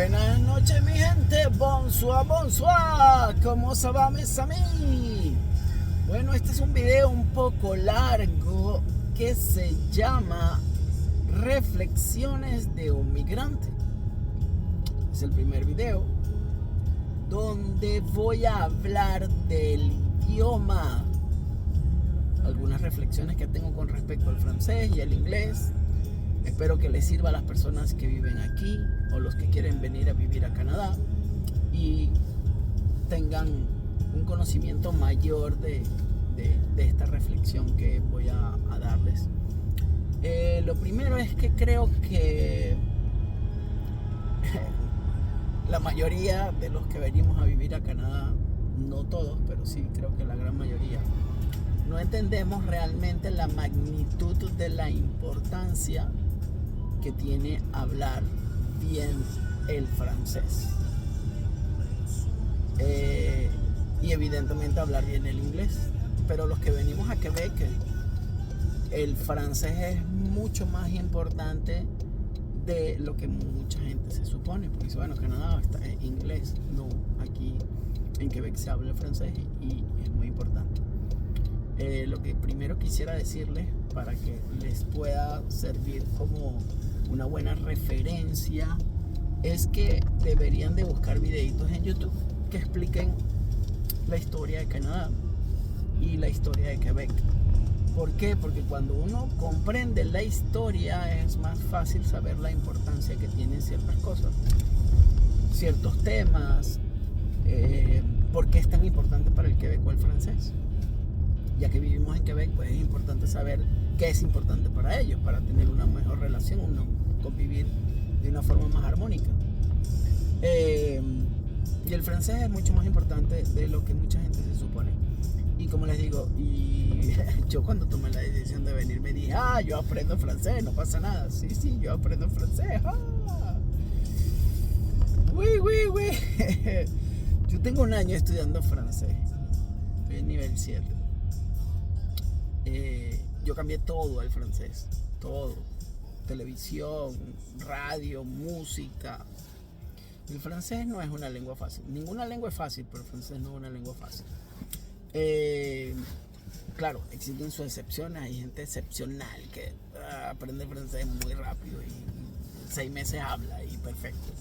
Buenas noches, mi gente. Bonsoir, bonsoir. ¿Cómo se va, mes amis? Bueno, este es un video un poco largo que se llama Reflexiones de un migrante. Es el primer video donde voy a hablar del idioma. Algunas reflexiones que tengo con respecto al francés y al inglés. Espero que les sirva a las personas que viven aquí o los que quieren venir a vivir a Canadá y tengan un conocimiento mayor de esta reflexión que voy a darles. Lo primero es que creo que la mayoría de los que venimos a vivir a Canadá, no todos, pero sí creo que la gran mayoría, no entendemos realmente la magnitud de la importancia que tiene hablar bien el francés y evidentemente hablar bien el inglés. Pero los que venimos a Quebec, el francés es mucho más importante de lo que mucha gente se supone, porque dice, bueno, Canadá está en inglés. No, aquí en Quebec se habla el francés y es muy importante. Lo que primero quisiera decirles, para que les pueda servir como una buena referencia, es que deberían de buscar videitos en YouTube que expliquen la historia de Canadá y la historia de Quebec. ¿Por qué? Porque cuando uno comprende la historia es más fácil saber la importancia que tienen ciertas cosas, ciertos temas, por qué es tan importante para el quebeco el francés. Ya que vivimos en Quebec, pues es importante saber qué es importante para ellos, para tener una mejor relación, convivir de una forma más armónica. Y el francés es mucho más importante de lo que mucha gente se supone. Y como les digo, yo cuando tomé la decisión de venir me dije, yo aprendo francés, no pasa nada. Sí, yo aprendo francés. Oui. Yo tengo un año estudiando francés. Estoy en nivel 7. Yo cambié todo al francés, todo, televisión, radio, música. El francés no es una lengua fácil, ninguna lengua es fácil, pero el francés no es una lengua fácil. Claro, existen sus excepciones, hay gente excepcional que aprende francés muy rápido y en 6 meses habla y perfecto.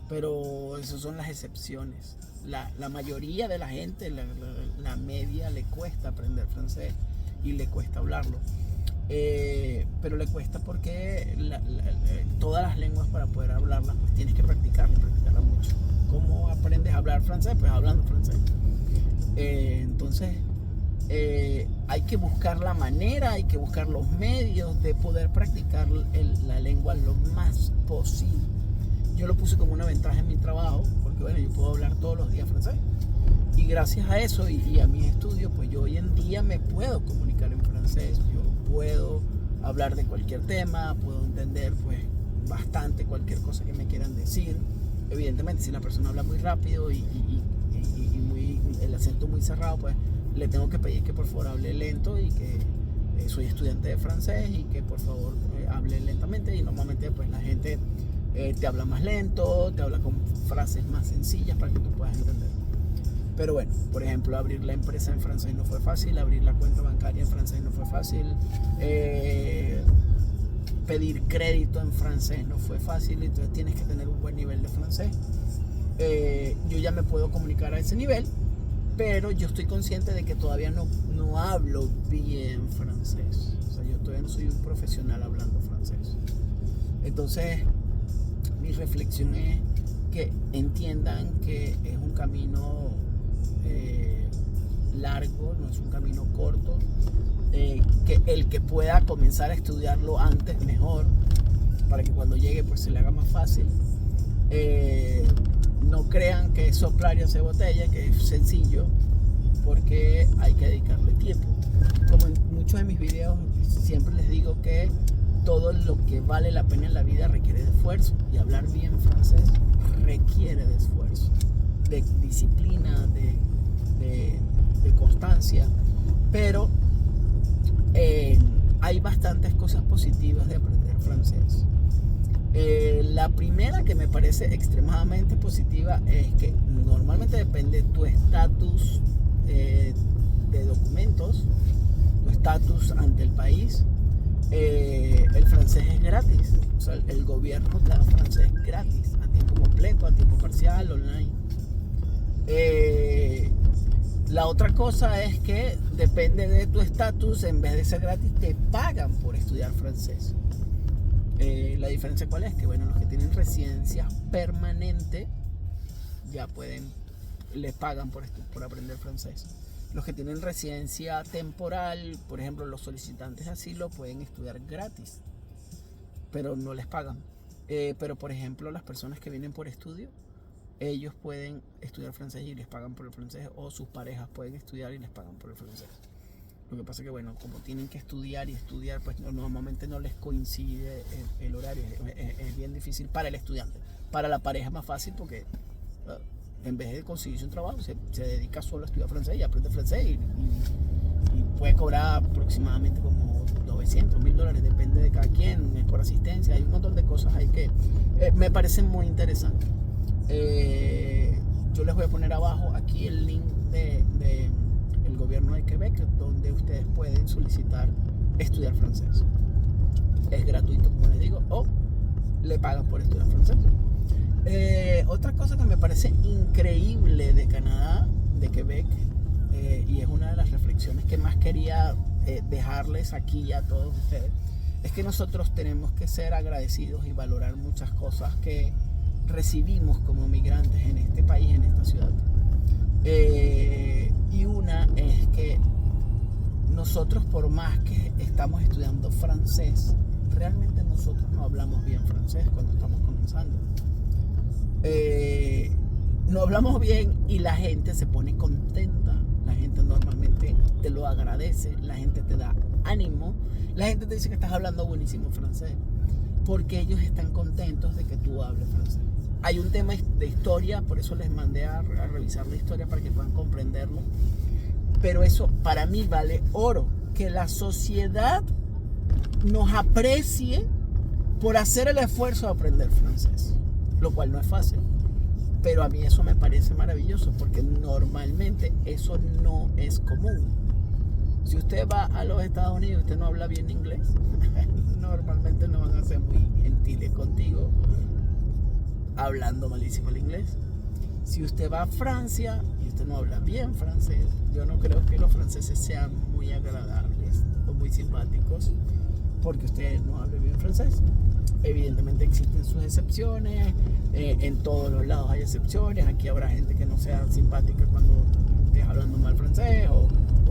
Pero esas son las excepciones. La mayoría de la gente, la media, le cuesta aprender francés y le cuesta hablarlo, pero le cuesta porque todas las lenguas, para poder hablarlas, pues tienes que practicarla mucho. ¿Cómo aprendes a hablar francés? Pues hablando francés. Entonces hay que buscar la manera, hay que buscar los medios de poder practicar la lengua lo más posible. Yo lo puse como una ventaja en mi trabajo, porque bueno, yo puedo hablar todos los días francés. Y gracias a eso y a mis estudios, pues yo hoy en día me puedo comunicar en francés. Yo puedo hablar de cualquier tema, puedo entender pues bastante cualquier cosa que me quieran decir. Evidentemente, si la persona habla muy rápido y el acento muy cerrado, pues le tengo que pedir que por favor hable lento y que soy estudiante de francés y que por favor hable lentamente. Y normalmente pues la gente te habla más lento, te habla con frases más sencillas para que tú puedas entender. Pero bueno, por ejemplo, abrir la empresa en francés no fue fácil, abrir la cuenta bancaria en francés no fue fácil, pedir crédito en francés no fue fácil, entonces tienes que tener un buen nivel de francés. Yo ya me puedo comunicar a ese nivel, pero yo estoy consciente de que todavía no hablo bien francés. O sea, yo todavía no soy un profesional hablando francés. Entonces, mi reflexión es que entiendan que es un camino largo, no es un camino corto, que el que pueda comenzar a estudiarlo antes mejor, para que cuando llegue pues se le haga más fácil. No crean que es soplar y hacer botella, que es sencillo, porque hay que dedicarle tiempo. Como en muchos de mis videos siempre les digo que todo lo que vale la pena en la vida requiere de esfuerzo, y hablar bien francés requiere de esfuerzo, de disciplina, de constancia. Pero hay bastantes cosas positivas de aprender francés. La primera, que me parece extremadamente positiva, es que normalmente depende de tu estatus de documentos, tu estatus ante el país. El francés es gratis, o sea, el gobierno da francés gratis, a tiempo completo, a tiempo parcial, online. La otra cosa es que depende de tu estatus, en vez de ser gratis, te pagan por estudiar francés. La diferencia cuál es, que bueno, los que tienen residencia permanente ya les pagan por aprender francés. Los que tienen residencia temporal, por ejemplo, los solicitantes de asilo, pueden estudiar gratis, pero no les pagan. Pero por ejemplo, las personas que vienen por estudio, ellos pueden estudiar francés y les pagan por el francés, o sus parejas pueden estudiar y les pagan por el francés. Lo que pasa es que, bueno, como tienen que estudiar y estudiar, pues normalmente no les coincide el horario. Es bien difícil para el estudiante. Para la pareja es más fácil porque en vez de conseguirse un trabajo, se dedica solo a estudiar francés y aprende francés y puede cobrar aproximadamente como $900, $1,000, depende de cada quien, es por asistencia. Hay un montón de cosas ahí que me parecen muy interesantes. Yo les voy a poner abajo aquí el link de el gobierno de Quebec, donde ustedes pueden solicitar estudiar francés. Es gratuito, como les digo, o le pagan por estudiar francés. Otra cosa que me parece increíble de Canadá, de Quebec, y es una de las reflexiones que más quería dejarles aquí a todos ustedes, es que nosotros tenemos que ser agradecidos y valorar muchas cosas que recibimos como migrantes en este país, en esta ciudad. Y una es que nosotros, por más que estamos estudiando francés, realmente nosotros no hablamos bien francés cuando estamos comenzando. No hablamos bien y la gente se pone contenta. La gente normalmente te lo agradece, la gente te da ánimo, la gente te dice que estás hablando buenísimo francés, porque ellos están contentos de que tú hables francés. Hay un tema de historia, por eso les mandé a revisar la historia para que puedan comprenderlo. Pero eso para mí vale oro, que la sociedad nos aprecie por hacer el esfuerzo de aprender francés, lo cual no es fácil. Pero a mí eso me parece maravilloso, porque normalmente eso no es común. Si usted va a los Estados Unidos y usted no habla bien inglés, normalmente no van a ser muy gentiles contigo hablando malísimo el inglés. Si usted va a Francia y usted no habla bien francés, yo no creo que los franceses sean muy agradables o muy simpáticos porque usted no habla bien francés. Evidentemente existen sus excepciones, en todos los lados hay excepciones. Aquí habrá gente que no sea simpática cuando estés hablando mal francés o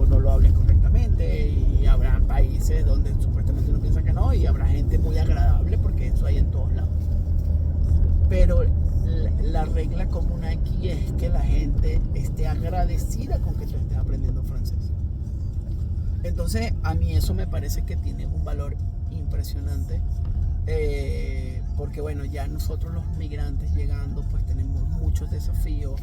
no lo hables correctamente, y habrá países donde supuestamente uno piensa que no, y habrá gente muy agradable, porque eso hay en todos lados. Pero la regla común aquí es que la gente esté agradecida con que tú estés aprendiendo francés. Entonces a mí eso me parece que tiene un valor impresionante, porque bueno, ya nosotros los migrantes llegando pues tenemos muchos desafíos,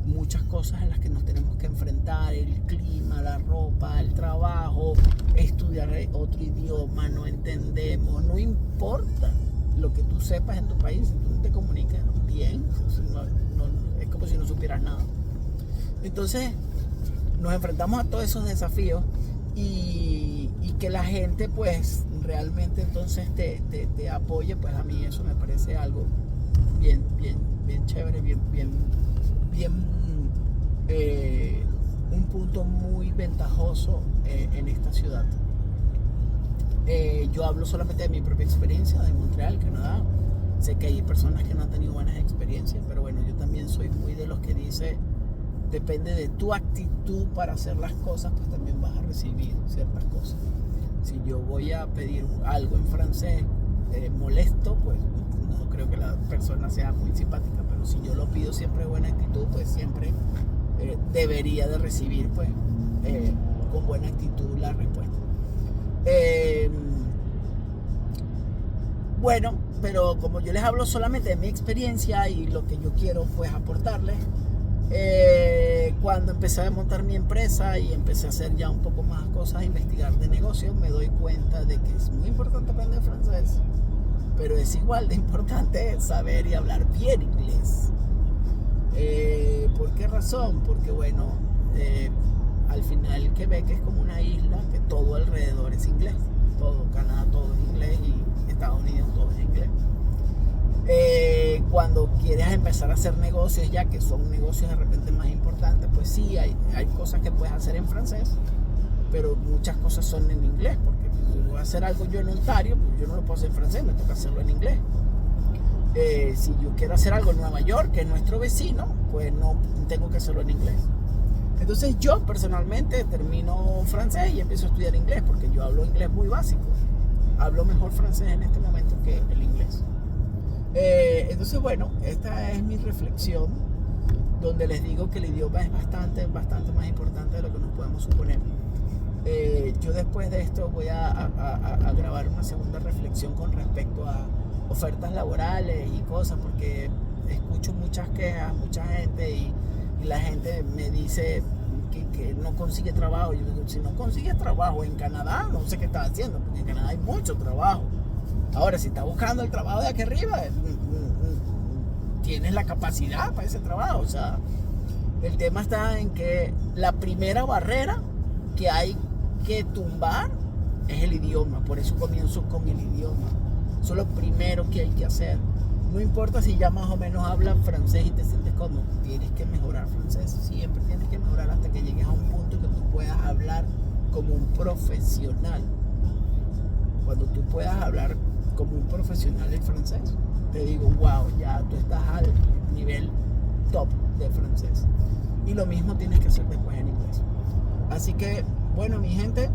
muchas cosas en las que nos tenemos que enfrentar: el clima, la ropa, el trabajo, estudiar otro idioma, no entendemos, no importa lo que tú sepas en tu país, si tú no te comunicas bien, es como si no supieras nada. Entonces nos enfrentamos a todos esos desafíos, y que la gente pues realmente entonces te apoye, pues a mí eso me parece algo bien chévere, un punto muy ventajoso en esta ciudad. Yo hablo solamente de mi propia experiencia de Montreal, Canadá. Sé que hay personas que no han tenido buenas experiencias, pero bueno, yo también soy muy de los que dice: depende de tu actitud para hacer las cosas, pues también vas a recibir ciertas cosas. Si yo voy a pedir algo en francés molesto, pues no creo que la persona sea muy simpática, pero si yo lo pido siempre de buena actitud, pues siempre debería de recibir pues con buena actitud la respuesta. Bueno, pero como yo les hablo solamente de mi experiencia y lo que yo quiero pues aportarles, cuando empecé a montar mi empresa y empecé a hacer ya un poco más cosas, a investigar de negocios, me doy cuenta de que es muy importante aprender francés. pero es igual de importante saber y hablar bien inglés. ¿Por qué razón? Porque bueno, al final Quebec es como una isla que todo alrededor es inglés. Todo, Canadá todo es inglés y Estados Unidos todo es inglés. Cuando quieres empezar a hacer negocios ya, que son negocios de repente más importantes, pues sí, hay cosas que puedes hacer en francés, pero muchas cosas son en inglés, porque si voy a hacer algo yo en Ontario, pues yo no lo puedo hacer en francés, me toca hacerlo en inglés. Si yo quiero hacer algo en Nueva York, que es nuestro vecino, pues no tengo que hacerlo en inglés. Entonces yo personalmente termino francés y empiezo a estudiar inglés, porque yo hablo inglés muy básico. Hablo mejor francés en este momento que el inglés. Entonces bueno, esta es mi reflexión, donde les digo que el idioma es bastante más importante de lo que nos podemos suponer. Yo después de esto voy a grabar una segunda reflexión con respecto a ofertas laborales y cosas, porque escucho muchas quejas, mucha gente y la gente me dice que no consigue trabajo. Yo digo, si no consigues trabajo en Canadá, no sé qué estás haciendo, porque en Canadá hay mucho trabajo. Ahora, si estás buscando el trabajo de aquí arriba, tienes la capacidad para ese trabajo. O sea, el tema está en que la primera barrera que hay que tumbar es el idioma. Por eso comienzo con el idioma. Eso es lo primero que hay que hacer. No importa si ya más o menos hablas francés y te sientes cómodo, tienes que mejorar francés. Siempre tienes que mejorar hasta que llegues a un punto que tú puedas hablar como un profesional. Cuando tú puedas hablar como un profesional el francés, te digo, wow, ya tú estás al nivel top de francés. Y lo mismo tienes que hacer después en inglés. Así que, bueno, mi gente,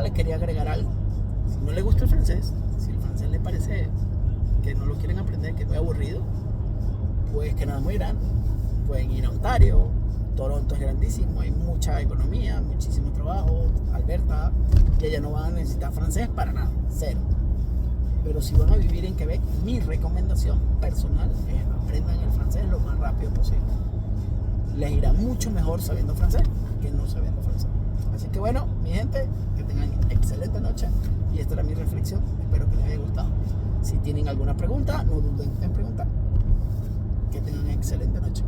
les quería agregar algo. Si no les gusta el francés, si el francés les parece que no lo quieren aprender, que es muy aburrido, pues que nada es muy grande. Pueden ir a Ontario, Toronto es grandísimo, hay mucha economía, muchísimo trabajo, Alberta, y allá no van a necesitar francés para nada, cero. Pero si van a vivir en Quebec, mi recomendación personal es aprendan el francés lo más rápido posible. Les irá mucho mejor sabiendo francés que no sabiendo francés. Así que bueno, mi gente, que tengan excelente noche, y esta era mi reflexión. Espero que les haya gustado. Si tienen alguna pregunta, no duden en preguntar. Que tengan excelente noche.